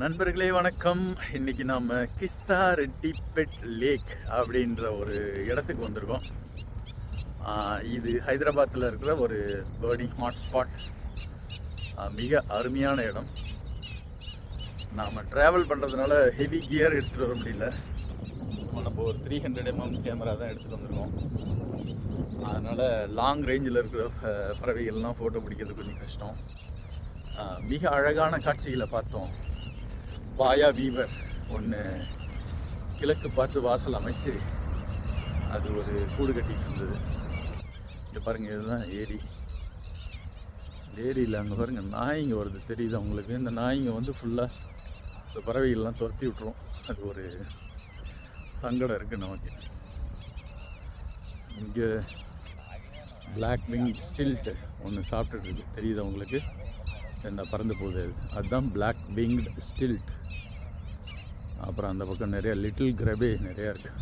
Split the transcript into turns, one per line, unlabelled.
நண்பர்களே வணக்கம். இன்னைக்கு நாம கிஸ்தா ரெட்டிப்பெட் லேக் அப்படின்ற ஒரு இடத்துக்கு வந்திருக்கோம். இது ஹைதராபாத்தில் இருக்கிற ஒரு பேர்டிங் ஹாட்ஸ்பாட். மிக அருமையான இடம். நாம் ட்ராவல் பண்ணுறதுனால ஹெவி கியர் எடுத்துகிட்டு வர முடியல. நம்ம ஒரு 300 mm கேமரா தான் எடுத்துகிட்டு வந்திருக்கோம். அதனால் லாங் ரேஞ்சில் இருக்கிற பறவைகள்லாம் ஃபோட்டோ பிடிக்கிறது கொஞ்சம் கஷ்டம். மிக அழகான காட்சிகளை பார்த்தோம். பாயா வீவர் ஒன்று கிழக்கு பார்த்து வாசல் அமைச்சு அது ஒரு கூடு கட்டிகிட்டு இருந்தது. இங்கே பாருங்கள், இதுதான் ஏரி. ஏரியில் அங்கே பாருங்கள் நாய்ங்க வருது, தெரியுது அவங்களுக்கு. இந்த நாய்ங்க வந்து ஃபுல்லாக இந்த பறவைகள்லாம் துரத்தி விட்டுரும். அது ஒரு சங்கடம் இருக்குது நமக்கு. இங்கே பிளாக் விங் ஸ்டில்ட் ஒன்று சாப்பிட்டுட்டு இருக்கு, தெரியுது அவங்களுக்கு. இந்த பறந்து போகுது, அதுதான் பிளாக் விங்ட் ஸ்டில்ட். அப்புறம் அந்த பக்கம் நிறைய லிட்டில் கிரபே நிறையா இருக்குது.